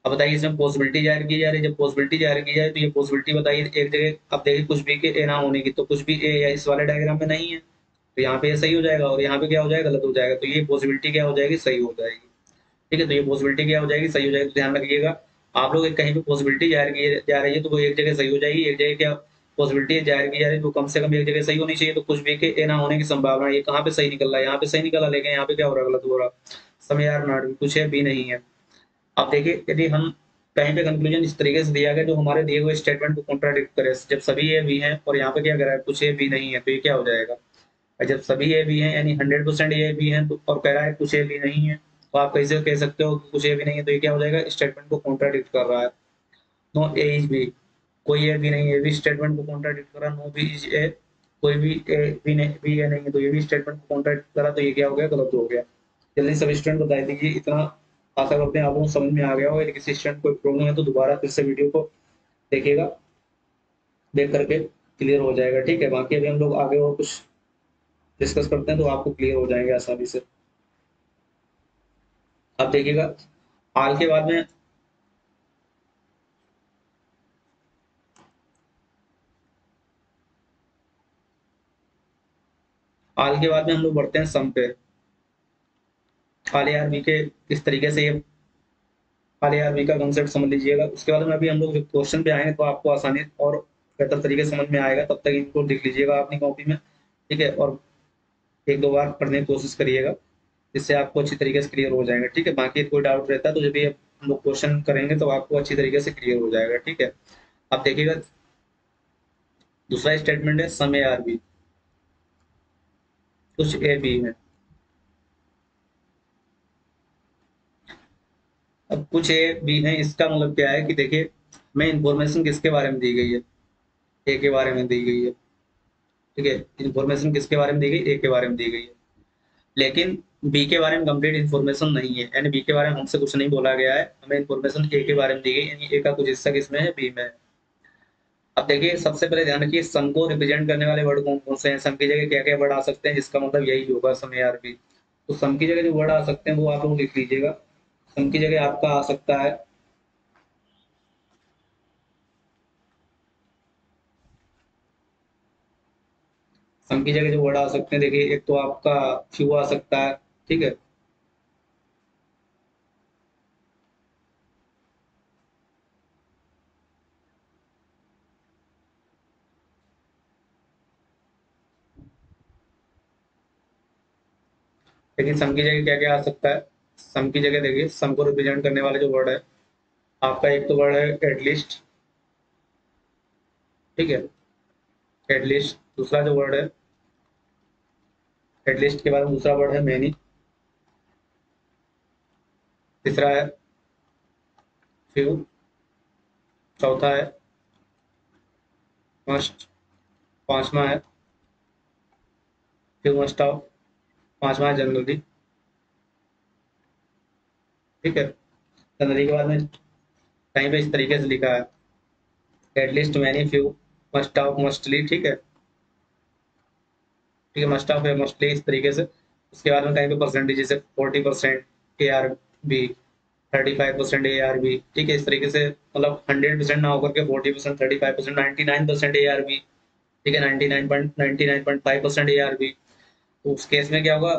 अब बताइए इसमें पॉसिबिलिटी जाहिर की जा रही है, जब पॉसिबिलिटी जाहिर की जाए तो ये पॉसिबिलिटी बताइए एक जगह। अब देखिए कुछ भी के ए ना होने की, तो कुछ भी ए या इस वाले डायग्राम में नहीं है, तो यहाँ पे ये सही हो जाएगा और यहाँ पे क्या हो जाएगा, गलत हो जाएगा। तो ये पॉसिबिलिटी क्या हो जाएगी, सही हो जाएगी। ठीक है, तो ये पॉसिबिलिटी क्या हो जाएगी, सही हो जाएगी। तो ध्यान रखिएगा आप लोग कहीं पे पॉसिबिलिटी जाहिर की जा रही है तो वो एक जगह सही हो जाएगी, एक जगह क्या पॉसिबिलिटी जाहिर की जा रही है तो कम से कम एक जगह सही होनी चाहिए। तो कुछ भी के ए ना होने की संभावना, ये कहाँ पे सही निकल रहा है, यहाँ पे सही निकला, लेकिन यहाँ पे क्या हो रहा है, गलत हो रहा। समय यार नॉट, कुछ है भी नहीं है। अब देखिए यदि हम कहीं पे कंक्लूजन इस तरीके से दिया गया जो हमारे दिए हुए स्टेटमेंट को कॉन्ट्राडिक्ट करे, जब सभी ए भी हैं और यहाँ पे क्या करा है, कुछ ए भी नहीं है, तो ये क्या हो जाएगा। और जब सभी ए भी हैं यानी 100% ए भी हैं तो, और कह रहा है कुछ ए भी नहीं है, तो आप कैसे कह सकते हो कि कुछ ए भी नहीं है, तो ये क्या हो जाएगा, स्टेटमेंट को कॉन्ट्राडिक्ट कर रहा है। नो ए इज बी, कोई ए भी नहीं है, ये भी स्टेटमेंट को कॉन्ट्राडिक्ट कर रहा है। नो बी इज ए, कोई भी ए भी नहीं, भी ए नहीं है, तो ये भी स्टेटमेंट को कॉन्ट्राडिक्ट कर रहा, तो ये क्या हो गया, गलत हो गया। जल्दी सब स्टूडेंट बता दीजिए, इतना आशा करते हैं आप लोगों को समझ में आ गया हो। यदि किसी स्टूडेंट को प्रॉब्लम है तो दोबारा फिर से वीडियो को देखिएगा, देख करके क्लियर हो जाएगा। ठीक है, बाकी अभी हम लोग आगे और कुछ डिस्कस करते हैं तो आपको क्लियर हो जाएंगे आसानी से। अब देखिएगा हाल के बाद में, हाल के बाद में हम लोग बढ़ते हैं सम पे। हाल आर बी के किस तरीके से ये हाल आर बी का कंसेप्ट समझ लीजिएगा। उसके बाद में अभी हम लोग जो क्वेश्चन पे आएंगे तो आपको आसानी और बेहतर तरीके से समझ में आएगा। तब तक इनको लिख लीजिएगा अपनी कॉपी में। ठीक है, और एक दो बार पढ़ने की कोशिश करिएगा, जिससे आपको अच्छी तरीके से क्लियर हो जाएगा। ठीक है, बाकी कोई डाउट रहता है तो जब भी हम लोग क्वेश्चन करेंगे तो आपको अच्छी तरीके से क्लियर हो जाएगा। ठीक है, अब देखिएगा दूसरा स्टेटमेंट है सम ए आर बी, कुछ ए बी है। अब कुछ ए बी है, इसका मतलब क्या है कि देखिए मैं इंफॉर्मेशन किसके बारे में दी गई है, ए के बारे में दी गई है। ठीक है, इंफॉर्मेशन किसके बारे में दी गई, ए के बारे में दी गई है, लेकिन बी के बारे में कंप्लीट इन्फॉर्मेशन नहीं है, यानी बी के बारे में हमसे कुछ नहीं बोला गया है, हमें इन्फॉर्मेशन ए के बारे में दी गई, यानी ए का कुछ हिस्सा किसमें है, बी में है। अब देखिए सबसे पहले ध्यान रखिए सम को रिप्रेजेंट करने वाले वर्ड कौन कौन से हैं, सम की जगह क्या क्या वर्ड आ सकते हैं, जिसका मतलब यही होगा सम ए आर बी। तो सम की जगह जो वर्ड आ सकते हैं वो आप लोग लिख लीजिएगा। सम की जगह आपका आ सकता है सम की जगह जो वर्ड आ सकते हैं, देखिए एक तो आपका फ्यू आ सकता है, ठीक है। लेकिन सम की जगह क्या क्या आ सकता है? सम की जगह देखिए, सम को रिप्रेजेंट करने वाले जो वर्ड है आपका, एक तो वर्ड है एटलीस्ट, ठीक है। एटलीस्ट, दूसरा जो वर्ड है एटलीस्ट के बाद दूसरा वर्ड है मैनी, तीसरा है फ्यू, चौथा है मस्ट, पांचवा है फ्यू मस्ट ऑफ, पांचवा है जनरली, ठीक है। जनरली के बाद में कहीं पे इस तरीके से लिखा है at least many few must of mostly, ठीक है। ठीक है, मस्ट ऑफ है मस्टली इस तरीके से। उसके बाद में कहीं पे परसेंटेज जैसे 40% ARB, 35% ARB, ठीक है। इस तरीके से मतलब 100% ना होकर के 40%, 35%, 99% ARB, ठीक है, 99.5% ARB। तो उस केस में क्या होगा,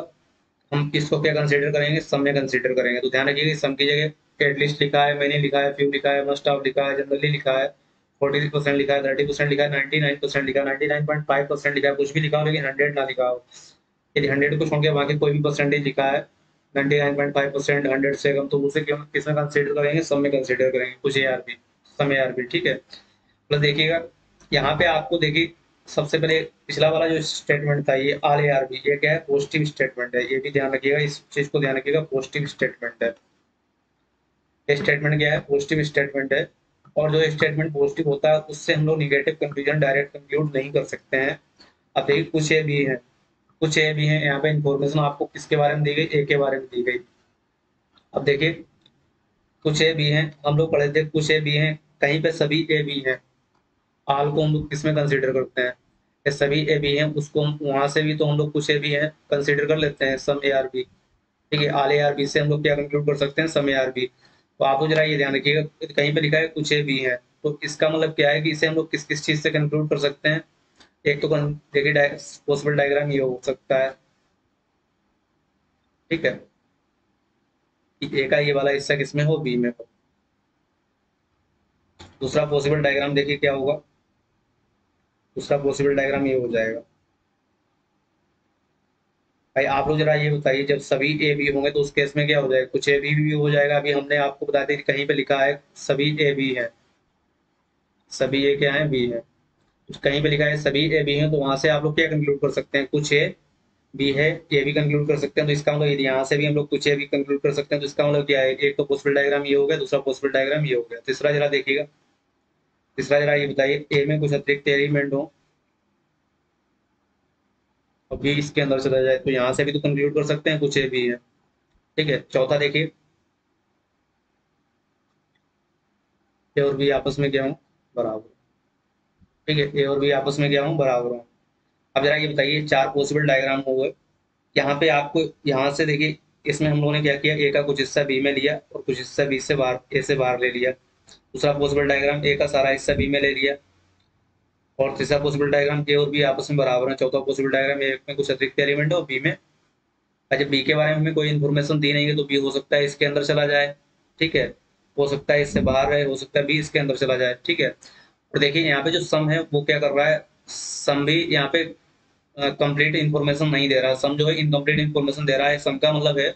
हम इसको क्या कंसीडर करेंगे, सम में कंसीडर करेंगे। तो ध्यान रखिए कि सम की जगह एटलीस्ट लिखा है, मैंने लिखा है, फ्यू लिखा है, मस्ट ऑफ लिखा है, जनरली लिखा है, 40% लिखा है, 30% लिखा है, 99% लिखा है, 99.5% लिखा है, कुछ भी लिखा हो लेकिन 100 ना लिखा हो। यदि 100 को छोड़ के बाकी कोई भी परसेंटेज लिखा है 99.5%, 100 से कम, तो उसे क्यों किसमें कंसीडर करेंगे, सब में कंसीडर करेंगे, कुछ ARB, सम ARB, ठीक है। प्लस देखिएगा यहाँ पे आपको देखिए, सबसे पहले पिछला वाला जो स्टेटमेंट था ये आर ARB, ये क्या है, पॉजिटिव स्टेटमेंट है। ये भी ध्यान रखिएगा, इस चीज को ध्यान रखिएगा, पॉजिटिव स्टेटमेंट है। ये स्टेटमेंट क्या है, पॉजिटिव स्टेटमेंट है। और जो स्टेटमेंट पॉजिटिव होता है उससे हम लोग निगेटिव कंक्लूजन डायरेक्ट कंक्लूड नहीं कर सकते हैं। अब देखिए कुछ ए भी है, कुछ ए भी है, यहाँ पे इंफॉर्मेशन आपको किसके बारे में दी गई, ए के बारे में दी गई। अब देखिए कुछ ए भी है, हम लोग पढ़े थे कुछ ए भी है, कहीं पे सभी ए भी है। आल को हम लोग किसमें कंसीडर करते हैं, ये सभी ए बी हैं, उसको हम वहां से भी तो हम लोग कुछ ए बी हैं कंसीडर कर लेते हैं, सम ARB, ठीक है। आल ARB से हम लोग क्या कंक्लूड कर सकते हैं, सम ARB। तो आपको जरा ये ध्यान रखिएगा, कहीं पे लिखा है कुछ ए बी है, तो इसका मतलब क्या है कि इसे हम लोग किस किस चीज से कंक्लूड कर सकते हैं। एक तो देखिए पॉसिबल डायग्राम ये हो सकता है, ठीक है, कि ए का ये वाला हिस्सा किसमें हो, बी में हो। दूसरा पॉसिबल डायग्राम देखिए क्या होगा, दूसरा पॉसिबल डायग्राम ये हो जाएगा। भाई आप लोग जरा ये बताइए, जब सभी ए बी होंगे तो उस केस में क्या हो जाएगा, कुछ ए बी भी हो जाएगा। अभी हमने आपको बता दिया कि कहीं पे लिखा है सभी ए बी है, सभी ए क्या है, बी है। कहीं पे लिखा है सभी ए बी है, तो वहां से आप लोग क्या कंक्लूड कर सकते हैं, कुछ ए बी है, ये भी कंक्लूड कर सकते हैं। तो इसका मतलब यदि यहाँ से भी हम लोग कुछ ए बी कंक्लूड कर सकते हैं, तो इसका मतलब क्या है, एक तो पॉसिबल डायग्राम ये हो गया, दूसरा पॉसिबल डायग्राम ये हो गया। तीसरा जरा देखिएगा, तीसरा जरा ये बताइए, ए में कुछ अतिरिक्त एलिमेंट हो और बी इसके अंदर चला जाए, तो यहाँ से भी तो कंक्लूड कर सकते हैं कुछ ए बी है, ठीक है। चौथा देखिए, ए और बी आपस में क्या हो, बराबर, ठीक है, ए और बी आपस में क्या हो, बराबर हो। अब जरा ये बताइए, चार पॉसिबल डायग्राम हो गए। यहाँ पे आपको, यहाँ से देखिए, इसमें हम लोगों ने क्या किया, ए का कुछ हिस्सा बी में लिया और कुछ हिस्सा बी से बाहर, ए से बाहर ले लिया। दूसरा पॉसिबल डायग्राम, ए का सारा हिस्सा बी में ले लिया। और तीसरा पॉसिबल डायग्राम, ए और बी आपस में बराबर है। चौथा पॉसिबल डायग्राम, ए में कुछ अतिरिक्त एलिमेंट है और बी में, अच्छा बी के बारे में हमें कोई इन्फॉर्मेशन दी नहीं है, तो बी हो सकता है इसके अंदर चला जाए, ठीक है। हो सकता है इससे बाहर रहे, हो सकता है बी इसके अंदर चला जाए, ठीक है। और देखिए यहाँ पे जो सम है वो क्या कर रहा है, सम भी यहाँ पे कंप्लीट इंफॉर्मेशन नहीं दे रहा, सम जो है इनकम्प्लीट इंफॉर्मेशन दे रहा है। सम का मतलब है,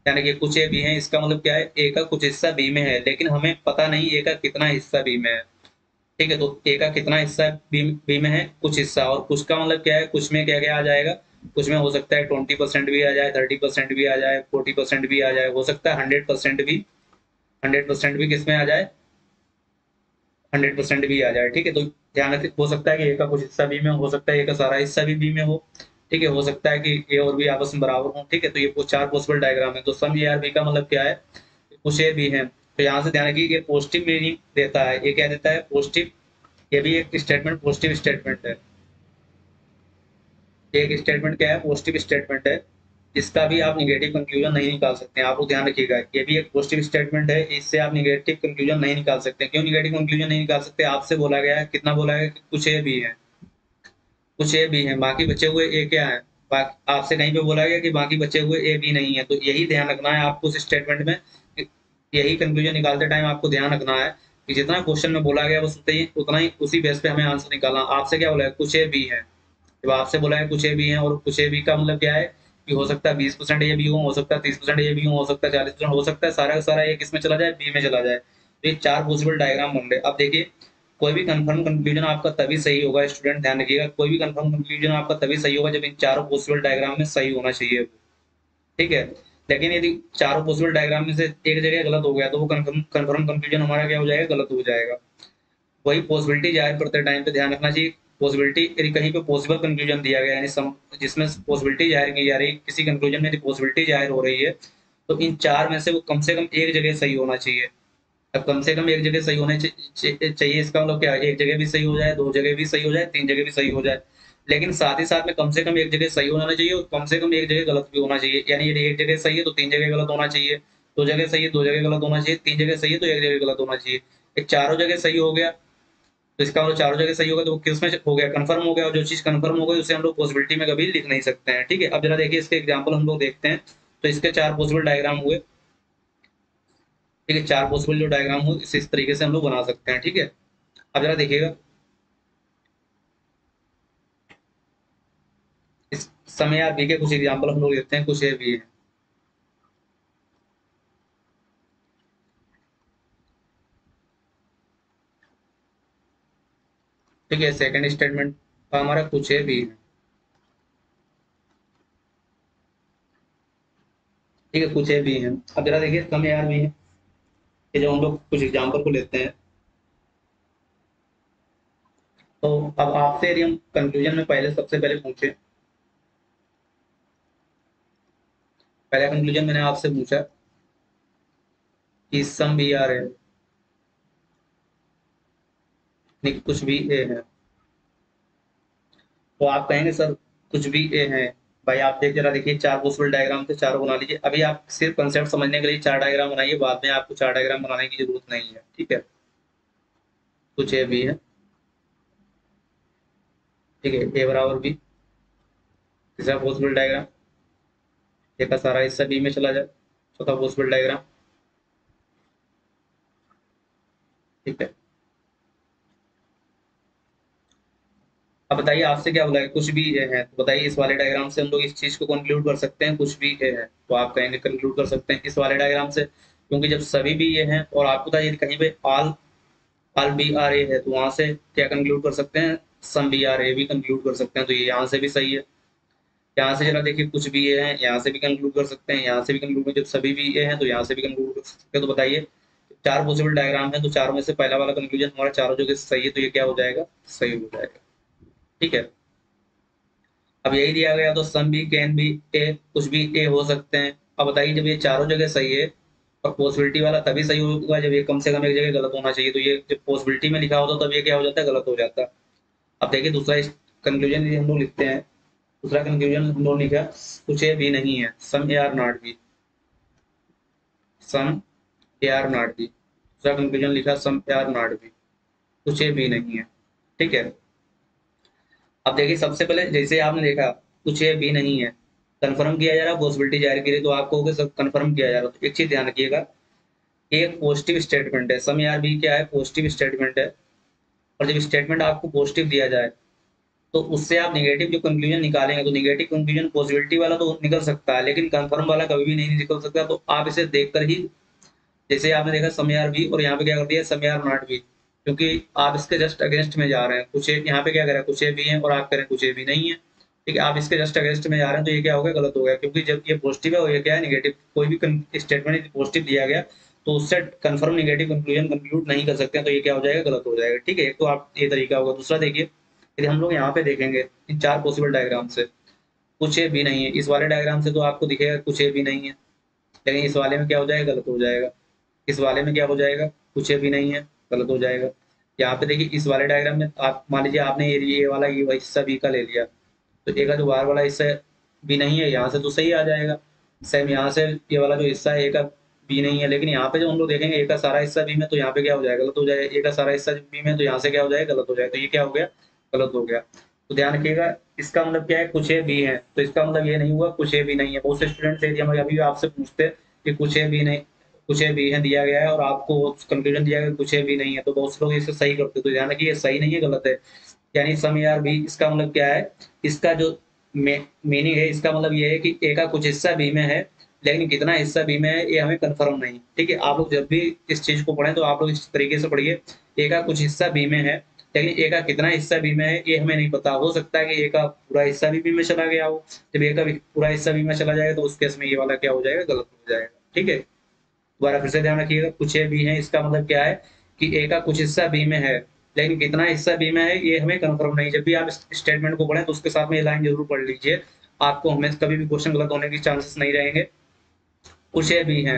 यानी कि कुछ ए बी है, इसका मतलब क्या है, ए का कुछ हिस्सा बी में है, लेकिन हमें पता नहीं ए का कितना हिस्सा बी में है, ठीक है। तो ए का कितना हिस्सा बी में है, कुछ हिस्सा। और कुछ का मतलब क्या है, कुछ में क्या क्या आ जाएगा, कुछ में हो सकता है 20% भी आ जाए, 30% भी आ जाए, 40% भी आ जाए, हो सकता है 100% भी, 100% भी किस में आ जाए, 100% भी आ जाए, ठीक है। तो ध्यान रखिए, हो सकता है कि ए का कुछ हिस्सा बी में हो सकता है ए का सारा हिस्सा भी बी में हो, ठीक है। हो सकता है कि ए और बी आपस में बराबर हो, ठीक है। तो ये चार पॉसिबल डायग्राम है। तो सम ए आर बी का मतलब क्या है, कुछ ए बी है। तो यहाँ से ध्यान रखिए, ये पॉजिटिव मीनिंग देता है, ये क्या देता है, पॉजिटिव। ये भी एक स्टेटमेंट पॉजिटिव स्टेटमेंट है, ये एक स्टेटमेंट क्या है, पॉजिटिव स्टेटमेंट है। इसका भी आप निगेटिव कंक्लूजन नहीं निकाल सकते हैं। आप लोग ध्यान रखिएगा, ये भी एक पॉजिटिव स्टेटमेंट है, इससे आप निगेटिव कंक्लूजन नहीं निकाल सकते। क्यों निगेटिव कंक्लूजन नहीं निकाल सकते? आपसे बोला गया है, कितना बोला है कि कुछ ए भी है, कुछ ए भी है, बाकी बचे हुए ए क्या है? आपसे कहीं पे बोला गया कि बाकी बचे हुए ए भी नहीं है, तो यही ध्यान रखना है आपको उस स्टेटमेंट में। यही कंक्लूजन निकालते टाइम आपको ध्यान रखना है कि जितना क्वेश्चन में बोला गया बस उतना ही उसी बेस पे हमें आंसर निकालना। आपसे क्या बोला है? कुछ ए भी है। जब आपसे बोला है कुछ ए भी है, और कुछ ए बी का मतलब क्या है कि हो सकता है 20% ए बी हो सकता है 30% ए बी हो सकता है 40% हो सकता है, सारा का सारा ए किस में चला जाए? बी में चला जाए। तो ये 4 पॉसिबल डायग्राम बन रहे। अब देखिए, कोई भी कंफर्म कंक्लूजन आपका तभी सही होगा, स्टूडेंट ध्यान रखिएगा, कोई भी कंफर्म कंक्लूजन आपका तभी सही होगा जब इन चारों पॉसिबल डायग्राम में सही होना चाहिए, ठीक है। लेकिन यदि चारों पॉसिबल डायग्राम में से एक जगह गलत हो गया तो वो कंफर्म कंक्लूजन हमारा क्या हो जाएगा? गलत हो जाएगा। वही पॉसिबिलिटी जाहिर करते टाइम पे ध्यान रखना चाहिए। पॉसिबिलिटी यदि कहीं पे पॉसिबल कंक्लूजन दिया गया, यानी जिसमें पॉसिबिलिटी जाहिर की जा रही है, किसी कंक्लूजन में यदि पॉसिबिलिटी जाहिर हो रही है, तो इन चार में से वो कम से कम एक जगह सही होना चाहिए। अब कम से कम एक जगह सही होने चाहिए, इसका मतलब क्या है? एक जगह भी सही हो जाए, दो जगह भी सही हो जाए, तीन जगह भी सही हो जाए। लेकिन साथ ही साथ में कम से कम एक जगह सही होना चाहिए, और कम से कम एक जगह गलत भी होना चाहिए। यानी यदि एक जगह सही है तो तीन जगह गलत होना चाहिए, दो जगह सही है दो जगह गलत होना चाहिए, तीन जगह सही है तो एक जगह गलत होना चाहिए। एक चारों जगह सही हो गया तो इसका मतलब चारों जगह सही होगा, तो वो किस में हो गया? कंफर्म हो गया। और जो चीज कंफर्म हो गई उसे हम लोग पॉसिबिलिटी में कभी लिख नहीं सकते हैं, ठीक है। अब जरा देखिए, इसके एग्जाम्पल हम लोग देखते हैं। तो इसके चार पॉसिबल डायग्राम हुए, ठीक है, चार पॉसिबल जो डायग्राम हुए इस तरीके से हम लोग बना सकते हैं, ठीक है। अब जरा देखिएगा, इस समय यार बी के कुछ एग्जाम्पल हम लोग देखते हैं, कुछ ये भी है, ठीक है। सेकंड स्टेटमेंट का हमारा कुछ ये भी है, ठीक है, कुछ ये भी है। अब जरा देखिए, समय यार भी है, कि जब हम लोग कुछ एग्जाम्पल को लेते हैं, तो अब आपसे यदि हम कंक्लूजन में पहले सबसे पहले पूछे, पहला कंक्लूजन मैंने आपसे पूछा कि सम बी आर है, नहीं कुछ भी ए है, तो आप कहेंगे सर कुछ भी ए है। भाई आप देख जरा देखिए, चार पॉसिबल डायग्राम थे, चारों बना लीजिए। अभी आप सिर्फ कंसेप्ट समझने के लिए चार डायग्राम बनाइए, बाद में आपको चार डायग्राम बनाने की जरूरत नहीं है, ठीक है। कुछ ए भी है, ठीक है, ए बराबर बी, तीसरा पॉसिबल डायग्राम, ए का सारा हिस्सा बी में चला जाए, चौथा पॉसिबल डायग्राम, ठीक है। अब बताइए, आपसे क्या बोला है? कुछ भी ए है, तो बताइए इस वाले डायग्राम से हम लोग इस चीज को कंक्लूड कर सकते हैं, कुछ भी ए है, तो आप कहेंगे कंक्लूड कर सकते हैं इस वाले डायग्राम से, क्योंकि जब सभी भी ये हैं और आपको बताइए कहीं पे all all B R A है, तो वहां से क्या कंक्लूड कर सकते हैं? सम बी आर ए भी कंक्लूड कर सकते हैं, तो ये यहाँ से भी सही है। यहाँ से जरा देखिए, कुछ भी ये है, यहाँ से भी कंक्लूड कर सकते हैं, यहाँ से भी कंक्लूड, जब सभी भी ये हैं तो यहाँ से भी कंक्लूड कर सकते हैं। तो बताइए, चार पॉसिबल डायग्राम है, तो चारों में से पहला वाला कंक्लूजन हमारा चारों जगह सही है, तो ये क्या हो जाएगा? सही हो जाएगा, ठीक है। अब यही दिया गया, तो सम भी कैन भी ए, कुछ भी ए हो सकते हैं। अब बताइए, जब ये चारों जगह सही है, और पॉसिबिलिटी वाला तभी सही होगा जब ये कम से कम एक जगह गलत होना चाहिए, तो ये जब पॉसिबिलिटी में लिखा होता तब ये क्या हो जाता है? गलत हो जाता है। अब देखिए, दूसरा कंक्लूजन हम लोग लिखते हैं, दूसरा कंक्लूजन हम लोग लिखा, कुछ ए भी नहीं है, some A are not B, some A are not B. दूसरा कंक्लूजन लिखा, some A are not B, कुछ ए भी नहीं है, ठीक है। अब देखिए, सबसे पहले जैसे आपने देखा कुछ ए भी नहीं है, कंफर्म किया जा रहा, पॉसिबिलिटी जाहिर की रही, तो आपको होगा सब कंफर्म किया जा रहा। तो एक चीज ध्यान रखिएगा, एक पॉजिटिव स्टेटमेंट है, सम यार भी क्या है? पॉजिटिव स्टेटमेंट है। और जब स्टेटमेंट आपको पॉजिटिव दिया जाए, तो उससे आप निगेटिव जो कंक्लूजन निकालेंगे, तो निगेटिव कंक्लूजन पॉजिटिविटी वाला तो निकल सकता है, लेकिन कंफर्म वाला कभी भी नहीं निकल सकता। तो आप इसे देखकर ही, जैसे आपने देखा सम यार भी, और यहाँ पे क्या कर दिया? सम यार नॉट भी, क्योंकि आप इसके जस्ट अगेंस्ट में जा रहे हैं। कुछ यहाँ पे क्या करें? कुछ ए भी है, और आप करें कुछ ए भी नहीं है, ठीक है। आप इसके जस्ट अगेंस्ट में जा रहे हैं, तो ये क्या हो गया? गलत हो गया, क्योंकि जब ये पॉजिटिव है और ये क्या है? निगेटिव। कोई भी स्टेटमेंट पॉजिटिव दिया गया तो उससे कंफर्म निगेटिव कंक्लूजन कंक्लूड नहीं कर सकते हैं, तो ये क्या हो जाएगा? गलत हो जाएगा, ठीक है। एक तो आप ये तरीका होगा। दूसरा देखिए, यदि हम लोग यहाँ पे देखेंगे इन चार पॉसिबल डायग्राम से, कुछ ए भी नहीं है, इस वाले डायग्राम से तो आपको दिखेगा कुछ ए भी नहीं है, लेकिन इस वाले में क्या हो जाएगा? गलत हो जाएगा। इस वाले में क्या हो जाएगा? कुछ भी नहीं है, गलत हो जाएगा। यहाँ पे देखिए, इस वाले डायग्राम में आप मान लीजिए आपने ये वाला ये हिस्सा बी का ले लिया, तो ए का जो बाहर वाला हिस्सा है बी नहीं है, यहाँ से तो सही आ जाएगा। सेम यहाँ से ये वाला जो हिस्सा है ए का बी नहीं है, लेकिन यहाँ पे जब हम लोग देखेंगे ए का सारा हिस्सा बी में, तो यहाँ पे क्या हो जाएगा, गलत हो जाएगा। ए का सारा हिस्सा बी में, तो यहाँ से क्या हो जाएगा, गलत हो जाएगा। तो ये क्या हो गया, गलत हो गया। तो ध्यान रखिएगा, इसका मतलब क्या है, कुछ ए बी है, तो इसका मतलब ये नहीं हुआ कुछ ए बी नहीं है। बहुत से स्टूडेंट्स यदि हम अभी आपसे पूछते हैं कि कुछ ए बी नहीं, कुछ ए बी है दिया गया है और आपको कंक्लूजन दिया गया कुछ ए बी नहीं है, तो बहुत से लोग इसे सही करते हैं। तो ध्यान रखिए, ये सही नहीं है, गलत है। यानी सम ए आर बी, इसका मतलब क्या है, इसका जो मीनिंग है, इसका मतलब ये है कि ए का कुछ हिस्सा बी में है, लेकिन कितना हिस्सा बी में है ये हमें कंफर्म नहीं। ठीक है, आप लोग जब भी इस चीज को पढ़ें तो आप लोग इस तरीके से पढ़िए, ए का कुछ हिस्सा बी में है, लेकिन ए का कितना हिस्सा बी में है ये हमें नहीं पता। हो सकता है कि ए का पूरा हिस्सा भी बी में चला गया हो। जब ए का पूरा हिस्सा बी में चला जाएगा तो उस केस में ये वाला क्या हो जाएगा, गलत हो जाएगा। ठीक है, दोबारा फिर से ध्यान रखिएगा, कुछ ए बी है, इसका मतलब क्या है कि ए का कुछ हिस्सा बी में है, लेकिन कितना हिस्सा बी में है ये हमें कंफर्म नहीं। जब भी आप इस स्टेटमेंट को पढ़ें तो उसके साथ में ये लाइन जरूर पढ़ लीजिए, आपको हमें कभी भी क्वेश्चन गलत होने की चांसेस नहीं रहेंगे। कुछ ए बी है,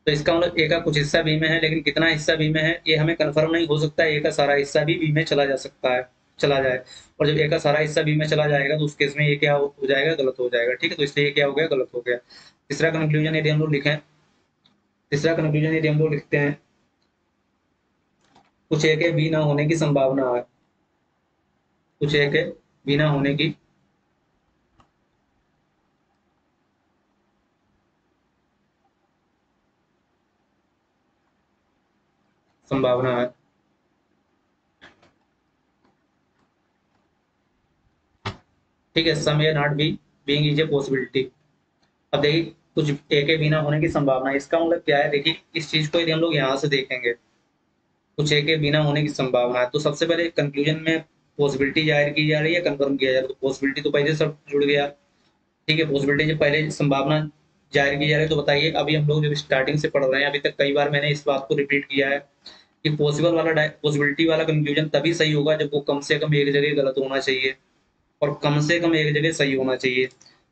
तो इसका मतलब ए का कुछ हिस्सा बी में है, लेकिन कितना हिस्सा बी में है ये हमें कंफर्म नहीं। हो सकता है ए का सारा हिस्सा भी बी में चला जा सकता है, चला जाए। और जब ए का सारा हिस्सा बी में चला जाएगा तो उस केस में ये क्या हो जाएगा, गलत हो जाएगा। ठीक है, तो इसलिए ये क्या हो गया, गलत हो गया। तीसरा कंक्लूजन यदि हम लोग लिखें, तीसरा कंक्लूजन यदि हम लोग लिखते हैं, कुछ ए के बी ना होने की संभावना है, कुछ ए के बी ना होने की संभावना है। ठीक है, some A not B being is a possibility. अब देखिए, कुछ ए के बी ना होने की संभावना है, इसका मतलब क्या है, देखिए इस चीज को यदि हम लोग यहाँ से देखेंगे, कुछ ए के बिना होने की संभावना है, तो सबसे पहले कंक्लूजन में पॉसिबिलिटी जाहिर की जा रही है, कंफर्म किया जा रहा है। तो पॉसिबिलिटी तो पहले सब जुड़ गया। ठीक है, पॉसिबिलिटी जब पहले संभावना जाहिर की जा रही है, तो बताइए अभी हम लोग जब स्टार्टिंग से पढ़ रहे हैं, अभी तक कई बार मैंने इस बात को रिपीट किया है कि पॉसिबिलिटी वाला कंक्लूजन तभी सही होगा जब वो कम से कम एक जगह गलत होना चाहिए और कम से कम एक जगह सही होना चाहिए।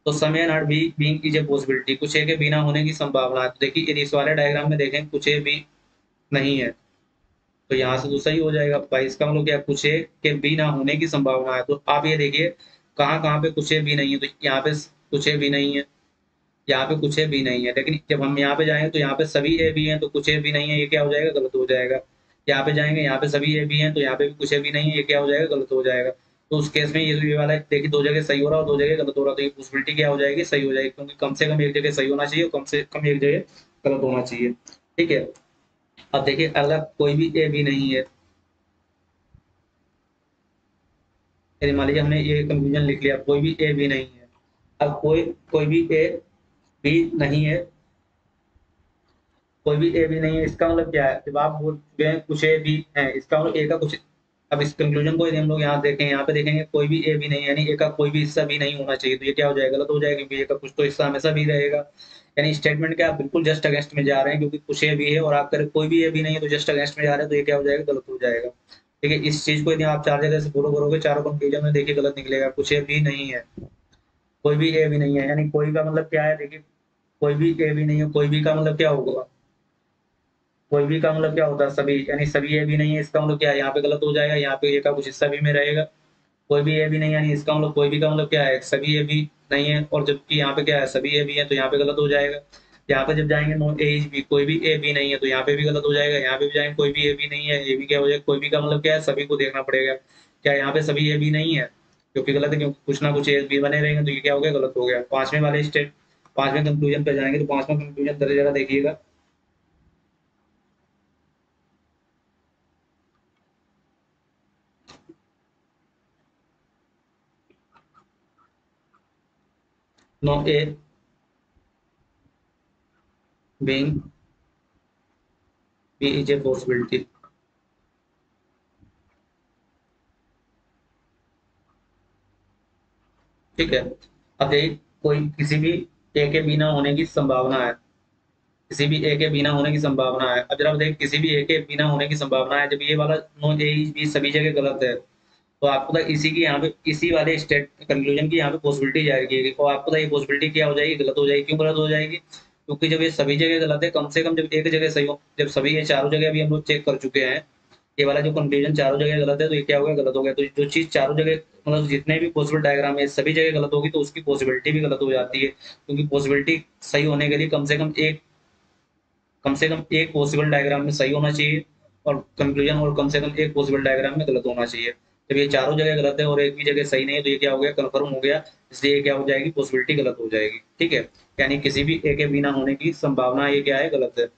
तो समय not B being is a possibility, कुछ ए के बिना होने की संभावना है। तो देखिए यदि इस वाले डायग्राम में देखें, कुछ ए भी नहीं है, तो यहाँ से तो सही हो जाएगा भाई। इसका मतलब क्या, कुछ ए के बी ना होने की संभावना है। तो आप ये देखिए कहाँ कहाँ पे कुछ ए बी नहीं है, तो यहाँ पे कुछ ए बी नहीं है, यहाँ पे कुछ ए बी नहीं है, लेकिन जब हम यहाँ पे जाएंगे तो यहाँ पे सभी ए बी हैं, तो कुछ ए बी नहीं है ये क्या हो जाएगा, गलत हो जाएगा। यहाँ पे जाएंगे, यहाँ पे सभी ए बी हैं, तो यहाँ पे भी कुछ ए बी नहीं है ये क्या हो जाएगा, गलत हो जाएगा। तो उस केस में ये वाला देखिए, दो जगह सही हो रहा है और दो जगह गलत हो रहा है, तो ये पॉसिबिलिटी क्या हो जाएगी, सही हो जाएगी, क्योंकि कम से कम एक जगह सही होना चाहिए और कम से कम एक जगह गलत होना चाहिए। ठीक है, अब देखिए अगला, कोई भी ए बी नहीं है। यदि मान लीजिए हमने ये कंक्लूजन लिख लिया, कोई भी ए बी नहीं है। अब कोई कोई भी ए बी नहीं है, कोई भी ए बी नहीं है, इसका मतलब क्या है, जब आप बोल चुके हैं कुछ ए बी है, इसका मतलब ए का कुछ। अब इस कंक्लूजन को यदि हम लोग यहाँ देखें, यहाँ पे देखेंगे कोई भी ए बी नहीं है, यानी ए का कोई भी हिस्सा भी नहीं होना चाहिए, तो ये क्या हो जाएगा, गलत हो जाएगा, क्योंकि ए का कुछ तो हिस्सा हमेशा भी रहेगा। यानी स्टेटमेंट के आप बिल्कुल जस्ट अगेंस्ट में जा रहे हैं, क्योंकि कुछ ए बी है और आप करें कोई भी ए बी नहीं है, तो जस्ट अगेंस्ट में जा रहे हैं, तो ये क्या हो जाएगा, गलत हो जाएगा। ठीक है, इस चीज को यदि आप चार जगह से फॉलो करोगे, चारों कंक्लूजन में देखिए गलत निकलेगा, कुछ ए बी नहीं है, कोई भी ए भी नहीं है। यानी कोई का मतलब क्या है, देखिए कोई भी ए भी नहीं है, कोई भी का मतलब क्या होगा, कोई भी का मतलब क्या होता है, सभी, यानी सभी ए भी नहीं है, इसका मतलब क्या है, यहाँ पे गलत हो जाएगा, यहाँ पे ए का कुछ हिस्सा भी में रहेगा। कोई भी ए भी नहीं है, यानी इसका मतलब कोई भी का मतलब क्या है, सभी ए भी नहीं है, और जबकि यहाँ पे क्या है, सभी ए भी है, तो यहाँ पे गलत हो जाएगा। यहाँ पे जब जाएंगे नो ए इज बी, कोई भी ए भी नहीं है, तो यहाँ पे भी गलत हो जाएगा। यहाँ पे भी जाएंगे, कोई भी ए भी नहीं है, ये भी क्या हो जाएगा, कोई भी का मतलब क्या है, सभी को देखना पड़ेगा, क्या यहाँ पे सभी ए भी नहीं है, क्योंकि गलत है, क्योंकि कुछ ना कुछ ए भी बने रहेंगे, तो ये क्या हो गया, गलत हो गया। पांचवें वाले स्टेट, पांचवें कंक्लूजन पे जाएंगे, तो पांचवा कंक्लूजन जरा जरा देखिएगा। No A being B is a possibility. ठीक है, अब देखिए कोई किसी भी ए के बिना होने की संभावना है, किसी भी ए के बिना होने की संभावना है। अब जरा देखिए, किसी भी ए के बिना होने की संभावना है, जब ये वाला नो ए बी सभी जगह गलत है, तो आपको पता है इसी की यहाँ पे, इसी वाले स्टेट कंक्लूजन की यहाँ पे पॉसिबिलिटी जाहिर की गई, और आपको पता है ये पॉसिबिलिटी क्या हो जाएगी, गलत हो जाएगी। क्यों गलत हो जाएगी, क्योंकि जब ये सभी जगह गलत है, कम से कम जब एक जगह सही हो, जब सभी ये चारों जगह भी हम लोग चेक कर चुके हैं, ये वाला जो कंक्लूजन चारों जगह गलत है तो ये क्या हो गया, गलत हो गया। तो जो चीज चारों जगह मतलब जितने भी पॉसिबल डायग्राम है सभी जगह गलत होगी तो उसकी पॉसिबिलिटी भी गलत हो जाती है, क्योंकि पॉसिबिलिटी सही होने के लिए कम से कम एक पॉसिबल डायग्राम में सही होना चाहिए और कंक्लूजन और कम से कम एक पॉसिबल डायग्राम में गलत होना चाहिए। जब ये चारों जगह गलत है और एक भी जगह सही नहीं है तो ये क्या हो गया, कन्फर्म हो गया। इसलिए ये क्या हो जाएगी, पॉसिबिलिटी गलत हो जाएगी। ठीक है, यानी किसी भी ए के बिना होने की संभावना ये क्या है, गलत है।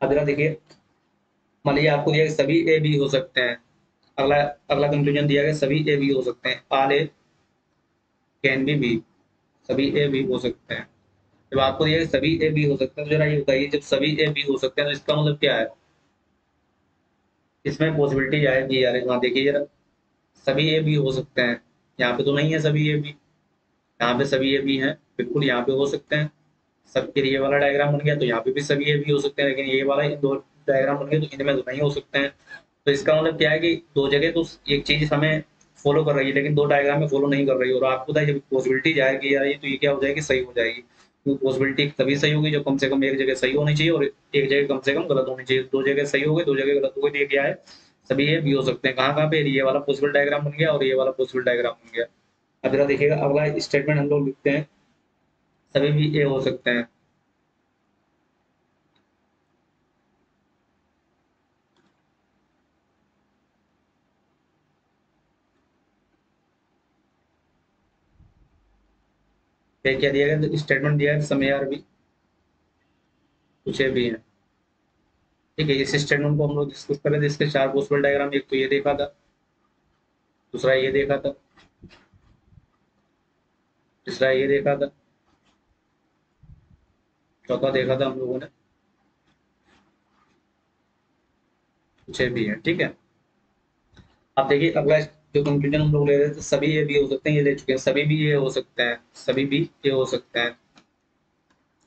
अगला देखिए, मान लीजिए आपको दिया कि सभी ए बी हो सकते हैं। अगला अगला कंक्लूजन दिया गया सभी ए बी हो सकते हैं, all A can be B, सभी ए बी हो सकते हैं। जब आपको दिया कि सभी ए बी हो सकते हैं तो जरा ये बताइए, जब सभी ए बी हो सकते हैं तो इसका मतलब क्या है, इसमें पॉसिबिलिटी आएगी यार। वहां देखिए जरा, सभी ए बी हो सकते हैं, यहाँ पे तो नहीं है सभी ए बी, यहाँ पे सभी ए बी हैं, बिल्कुल यहाँ पे हो सकते हैं। सब फिर ये वाला डायग्राम बन गया तो यहाँ पे भी सभी ए बी हो सकते हैं, लेकिन ये वाला इन दो डायग्राम बन गए तो इनमें तो नहीं हो सकते हैं। तो इसका मतलब क्या है कि दो जगह तो एक चीज हमें फॉलो कर रही है लेकिन दो डायग्राम में फॉलो नहीं कर रही है। और आपको पता है जब पॉसिबिलिटी जाएगी यार, ये तो ये क्या हो जाएगी, सही हो जाएगी। क्योंकि पॉसिबिलिटी तभी सही होगी जब कम से कम एक जगह सही होनी चाहिए और एक जगह कम से कम गलत होनी चाहिए। दो जगह सही हो गई, दो जगह गलत हो गई, तो ये क्या है, सभी ये भी हो सकते हैं। कहाँ कहाँ पे, ये वाला पॉसिबल डायग्राम बन गया और ये वाला पॉसिबल डायग्राम बन गया। अब जरा देखिएगा अगला स्टेटमेंट हम लोग लिखते हैं, सभी भी ए हो सकते हैं। क्या दिया गया, स्टेटमेंट दिया है समय आर भी कुछ ए भी है। ठीक है, इस स्टेटमेंट को हम लोग डिस्कस करें तो इसके चार पॉसिबल डायग्राम, एक तो ये देखा था, दूसरा ये देखा था, तीसरा ये देखा था, चौथा देखा था हम लोगों ने कुछ भी है। ठीक है, अब देखिए अगला जो कंक्लूजन हम लोग ले रहे थे, सभी ये भी हो सकते हैं, ये ले चुके हैं, सभी भी ये हो सकते हैं, सभी भी ये हो सकते हैं।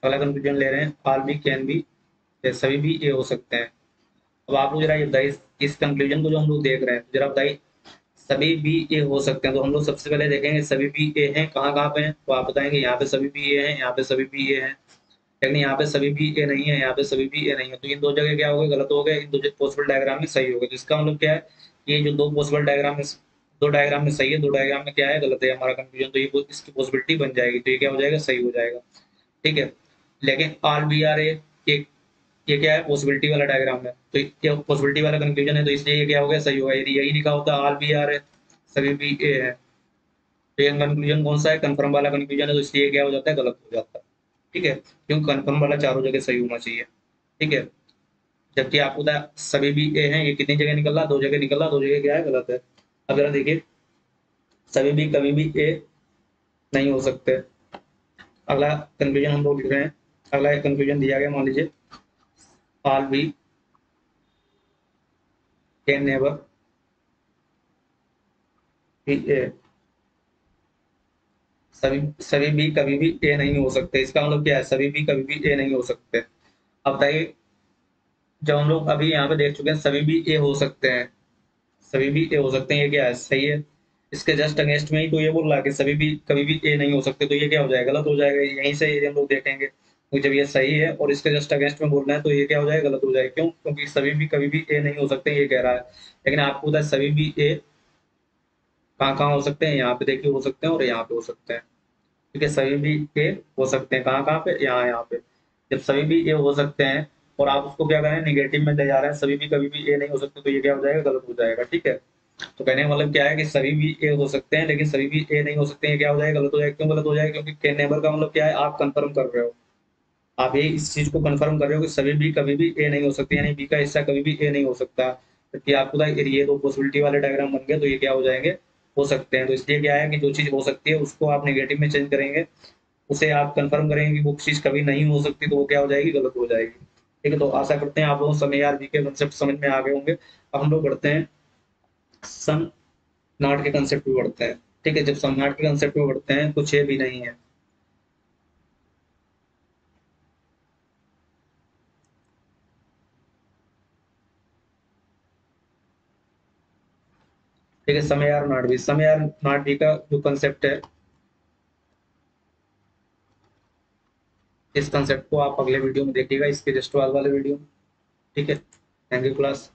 अगला कंक्लूजन ले रहे हैं, ऑल बी कैन बी, सभी भी ये हो सकते हैं। अब आप लोग जरा ये बताइए, इस कंक्लूजन को जो हम लोग देख रहे हैं तो जरा बताइए, सभी भी ये हो सकते हैं तो हम लोग सबसे पहले देखेंगे सभी भी ये हैं कहाँ कहाँ पे हैं, तो आप बताएंगे यहाँ पे सभी भी ये हैं, यहाँ पे सभी भी ये हैं, लेकिन यहाँ पे सभी भी ए नहीं है, यहाँ पे सभी भी ए नहीं है। तो इन दो जगह क्या हो गया, गलत हो गया। इन दो पॉसिबल डायग्राम में सही हो गया। जिसका मतलब क्या है, ये जो दो पॉसिबल डायग्राम में, दो डायग्राम में सही है, दो डायग्राम में क्या है, गलत है हमारा कंक्लूजन। तो ये इसकी पॉसिबिलिटी बन जाएगी, तो ये क्या हो जाएगा, सही हो जाएगा। ठीक है, लेकिन आर बी आर ए, ये क्या है, पॉसिबिलिटी वाला डायग्राम है, तो ये पॉसिबिलिटी वाला कंक्लूजन है, तो इसलिए ये क्या हो गया, सही होगा। यदि यही लिखा होता आर बी आर है, सभी भी ए है, तो ये कंक्लूजन कौन सा है, कंफर्म वाला कंक्लूजन है, तो इसलिए क्या हो जाता है, गलत हो जाता है। ठीक है, क्योंकि कंफर्म वाला चारों जगह सही होना चाहिए। ठीक है, जबकि आपको पता है सभी भी ए हैं, ये कितनी जगह निकल रहा, दो जगह निकल रहा, दो जगह क्या है, गलत है। अब जरा देखिए, सभी भी कभी भी ए नहीं हो सकते। अगला कंक्लूजन हम लोग लिख रहे हैं, अगला कंक्लूजन दिया गया, मान लीजिए all B can never be A, सभी सभी भी कभी भी ए नहीं हो सकते। इसका मतलब क्या है, सभी भी कभी भी ए नहीं हो सकते। अब बताइए, जब हम लोग अभी यहाँ पे देख चुके हैं सभी भी ए हो सकते हैं, सभी भी ए हो सकते हैं, ये क्या है, सही है। इसके जस्ट अगेंस्ट में ही तो ये बोल रहा है कि सभी भी कभी भी ए नहीं हो सकते, तो ये क्या हो जाएगा, गलत हो जाएगा। यहीं से ये हम लोग देखेंगे, तो जब ये सही है और इसके जस्ट अगेंस्ट में बोलना है तो ये क्या हो जाएगा, गलत हो जाएगा। क्यों, क्योंकि सभी भी कभी भी ए नहीं हो सकते, ये कह रहा है। लेकिन आपको पता है सभी भी ए कहाँ कहाँ हो सकते हैं, यहाँ पे देखिए हो सकते हैं और यहाँ पे हो सकते हैं। ठीक है, सभी भी ए हो सकते हैं, कहाँ कहाँ पे, यहाँ यहाँ पे। जब सभी भी ए हो सकते हैं और आप उसको क्या करें, निगेटिव में ले जा रहे हैं, सभी भी कभी भी ए नहीं हो सकते, तो ये क्या हो जाएगा, गलत हो जाएगा। ठीक है, तो कहने का मतलब क्या है कि सभी भी ए हो सकते हैं लेकिन सभी भी ए नहीं हो सकते हैं, ये क्या हो जाएगा, गलत हो जाएगा। क्यों गलत हो जाएगा, क्योंकि कैन नेवर का मतलब क्या है, आप कंफर्म कर रहे हो, आप ये इस चीज को कंफर्म कर रहे हो कि सभी भी कभी भी ए नहीं हो सकते, यानी बी का हिस्सा कभी भी ए नहीं हो सकता। जबकि आपको पता है ये दो पॉसिबिलिटी वाले डायग्राम बन गए तो ये क्या हो जाएंगे, हो सकते हैं। तो इसलिए क्या है कि जो चीज हो सकती है उसको आप नेगेटिव में चेंज करेंगे, उसे आप कंफर्म करेंगे कि वो चीज कभी नहीं हो सकती, तो वो क्या हो जाएगी, गलत हो जाएगी। ठीक है, तो आशा करते हैं आप लोगों को समय यार के कंसेप्ट समझ में आ गए होंगे। अब हम लोग बढ़ते हैं सम नॉट के कंसेप्ट पे बढ़ते हैं। ठीक है, जब सम नॉट के कंसेप्ट पे बढ़ते हैं कुछ ये भी नहीं है। ठीक है, समय यार नॉट भी, समय यार नॉट भी का जो कंसेप्ट है, इस कंसेप्ट को आप अगले वीडियो में देखिएगा, इसके जस्ट बाद वाले वीडियो में। ठीक है, थैंक यू क्लास।